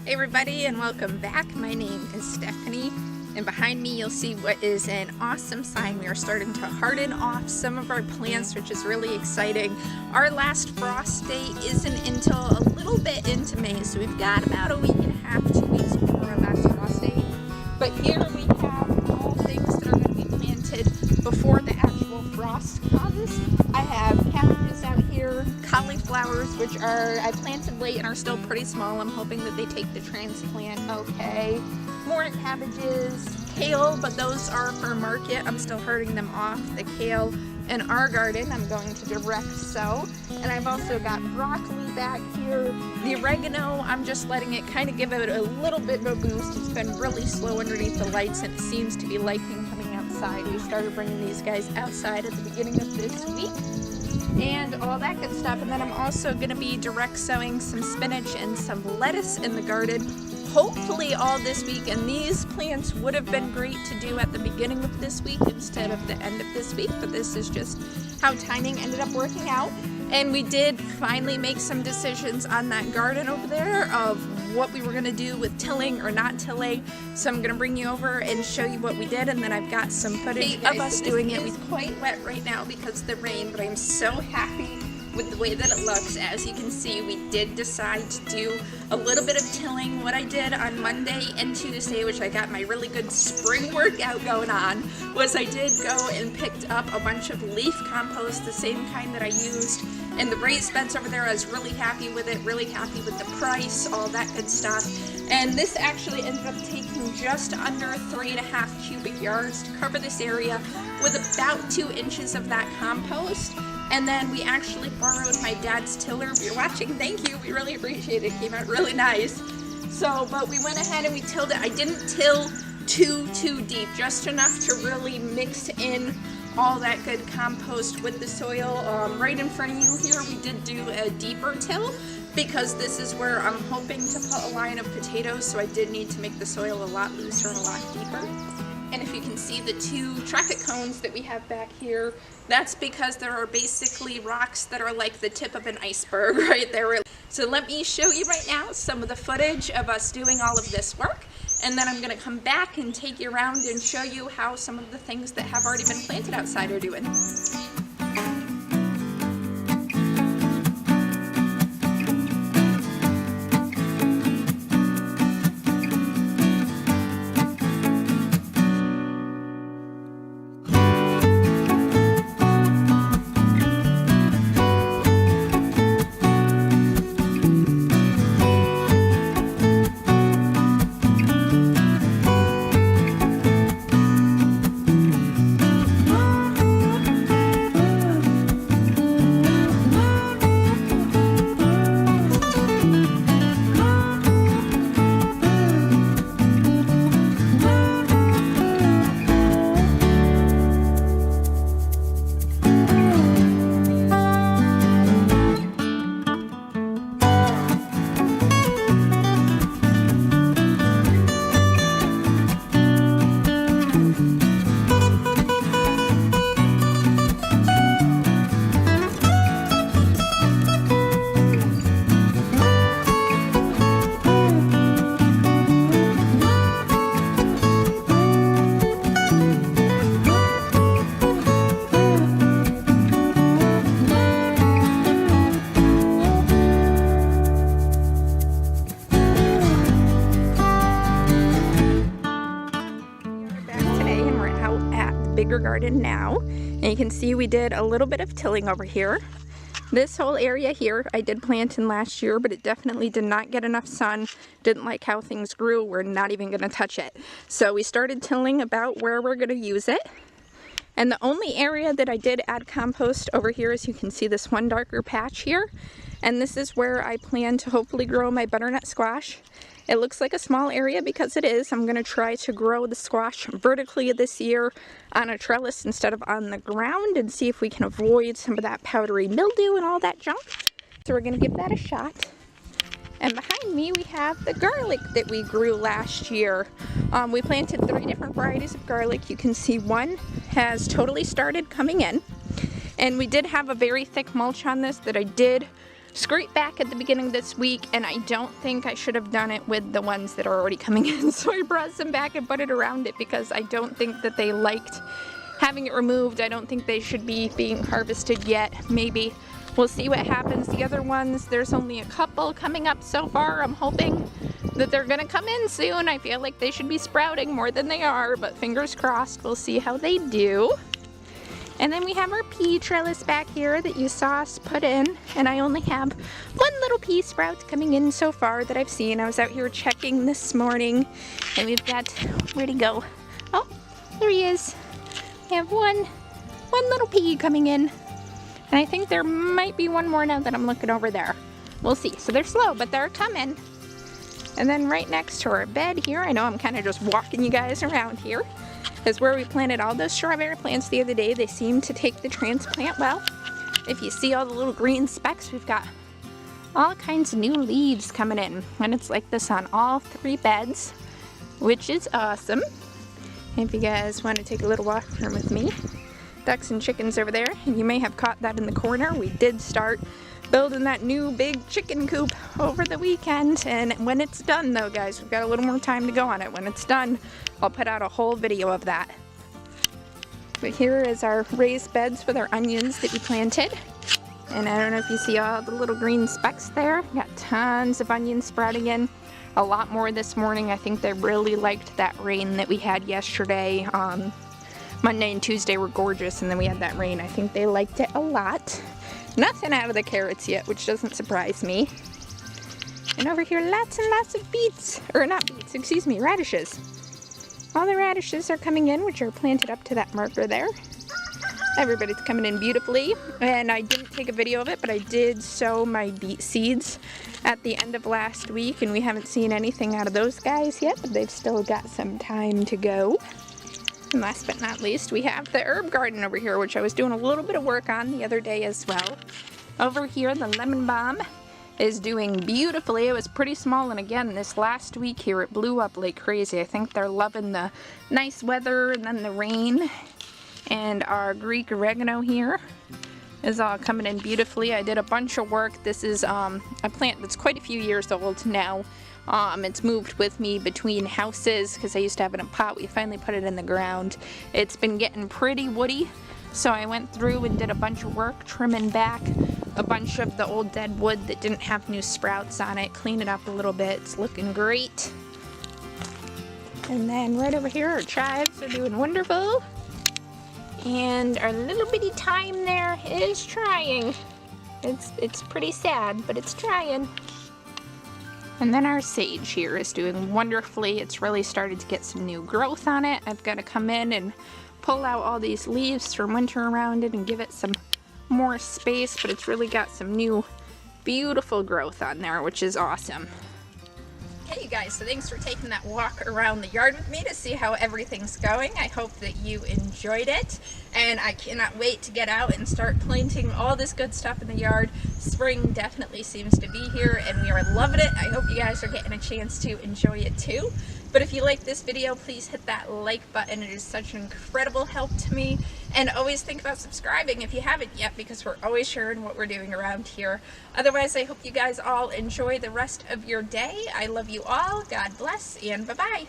Hey everybody, and welcome back. My name is Stephanie, and behind me you'll see what is an awesome sign. We are starting to harden off some of our plants, which is really exciting. Our last frost day isn't until a little bit into May, so we've got about a week and a half, 2 weeks before our last frost day. But here we have all things that are going to be planted before the actual frost comes. I have cabbages out here, cauliflowers, which I planted late and are still pretty small. I'm hoping that they take the transplant okay. More cabbages, kale, but those are for market. I'm still herding them off. The kale in our garden I'm going to direct sow. And I've also got broccoli back here. The oregano, I'm just letting it kind of give it a little bit of a boost. It's been really slow underneath the lights and it seems to be liking coming outside. We started bringing these guys outside at the beginning of this week and all that good stuff. And then I'm also going to be direct sowing some spinach and some lettuce in the garden, hopefully all this week. And these plants would have been great to do at the beginning of this week instead of the end of this week, but this is just how timing ended up working out. And we did finally make some decisions on that garden over there of what we were going to do with tilling or not tilling. So I'm going to bring you over and show you what we did, and then I've got some footage of us doing it. It's quite wet right now because of the rain, but I'm so happy with the way that it looks. As you can see, we did decide to do a little bit of tilling. What I did on Monday and Tuesday, which I got my really good spring workout going on, was I did go and picked up a bunch of leaf compost, the same kind that I used in the raised beds over there. I was really happy with it, really happy with the price, all that good stuff. And this actually ended up taking just under 3.5 cubic yards to cover this area with about 2 inches of that compost. And then we actually borrowed my dad's tiller. If you're watching, thank you. We really appreciate it. It came out really nice. So, but we went ahead and we tilled it. I didn't till too deep, just enough to really mix in all that good compost with the soil. Right in front of you here, we did do a deeper till because this is where I'm hoping to put a line of potatoes. So I did need to make the soil a lot looser and a lot deeper. And if you can see the 2 traffic cones that we have back here, that's because there are basically rocks that are like the tip of an iceberg right there. So let me show you right now some of the footage of us doing all of this work. And then I'm going to come back and take you around and show you how some of the things that have already been planted outside are doing. Bigger garden now, and you can see we did a little bit of tilling over here. This whole area here I did plant in last year, but it definitely did not get enough sun. Didn't like how things grew. We're not even going to touch it. So we started tilling about where we're going to use it. And the only area that I did add compost over here is, you can see this one darker patch here, and this is where I plan to hopefully grow my butternut squash. It looks like a small area because it is. I'm going to try to grow the squash vertically this year on a trellis instead of on the ground and see if we can avoid some of that powdery mildew and all that junk. So we're going to give that a shot. And behind me we have the garlic that we grew last year. We planted 3 different varieties of garlic. You can see one has totally started coming in. And we did have a very thick mulch on this that I did scrape back at the beginning of this week, and I don't think I should have done it with the ones that are already coming in, so I brought some back and put it around it because I don't think that they liked having it removed. I don't think they should be being harvested yet. Maybe we'll see what happens. The other ones, there's only a couple coming up so far. I'm hoping that they're gonna come in soon. I feel like they should be sprouting more than they are, but fingers crossed, we'll see how they do. And then we have our pea trellis back here that you saw us put in, and I only have one little pea sprout coming in so far that I've seen. I was out here checking this morning, and we've got, where'd he go? Oh, there he is. We have one little pea coming in, and I think there might be one more now that I'm looking over there. We'll see. So they're slow, but they're coming. And then right next to our bed here, I know I'm kind of just walking you guys around here, is where we planted all those strawberry plants the other day. They seem to take the transplant well. If you see all the little green specks, we've got all kinds of new leaves coming in. And it's like this on all 3 beds, which is awesome. If you guys want to take a little walk around with me, ducks and chickens over there, and you may have caught that in the corner. We did start building that new big chicken coop over the weekend, and when it's done though, guys, we've got a little more time to go on it. When it's done, I'll put out a whole video of that. But here is our raised beds with our onions that we planted, and I don't know if you see all the little green specks there. Got tons of onions sprouting in, a lot more this morning. I think they really liked that rain that we had yesterday. Monday and Tuesday were gorgeous, and then we had that rain. I think they liked it a lot. Nothing out of the carrots yet, which doesn't surprise me. And over here, lots and lots of beets, or not beets, excuse me, radishes. All the radishes are coming in, which are planted up to that marker there. Everybody's coming in beautifully, and I didn't take a video of it, but I did sow my beet seeds at the end of last week, and we haven't seen anything out of those guys yet, but they've still got some time to go. And last but not least, we have the herb garden over here, which I was doing a little bit of work on the other day as well. Over here, the lemon balm is doing beautifully. It was pretty small, and again, this last week here, it blew up like crazy. I think they're loving the nice weather and then the rain. And our Greek oregano here is all coming in beautifully. I did a bunch of work. This is a plant that's quite a few years old now. It's moved with me between houses because I used to have it in a pot. We finally put it in the ground. It's been getting pretty woody, so I went through and did a bunch of work trimming back a bunch of the old dead wood that didn't have new sprouts on it, clean it up a little bit. It's looking great. And then right over here, our chives are doing wonderful. And our little bitty thyme there is trying. It's pretty sad, but it's trying. And then our sage here is doing wonderfully. It's really started to get some new growth on it. I've got to come in and pull out all these leaves from winter around it and give it some more space, but it's really got some new beautiful growth on there, which is awesome. Hey you guys, so thanks for taking that walk around the yard with me to see how everything's going. I hope that you enjoyed it, and I cannot wait to get out and start planting all this good stuff in the yard. Spring definitely seems to be here, and we are loving it. I hope you guys are getting a chance to enjoy it too. But if you like this video, please hit that like button. It is such an incredible help to me. And always think about subscribing if you haven't yet, because we're always sharing what we're doing around here. Otherwise, I hope you guys all enjoy the rest of your day. I love you all. God bless, and bye-bye.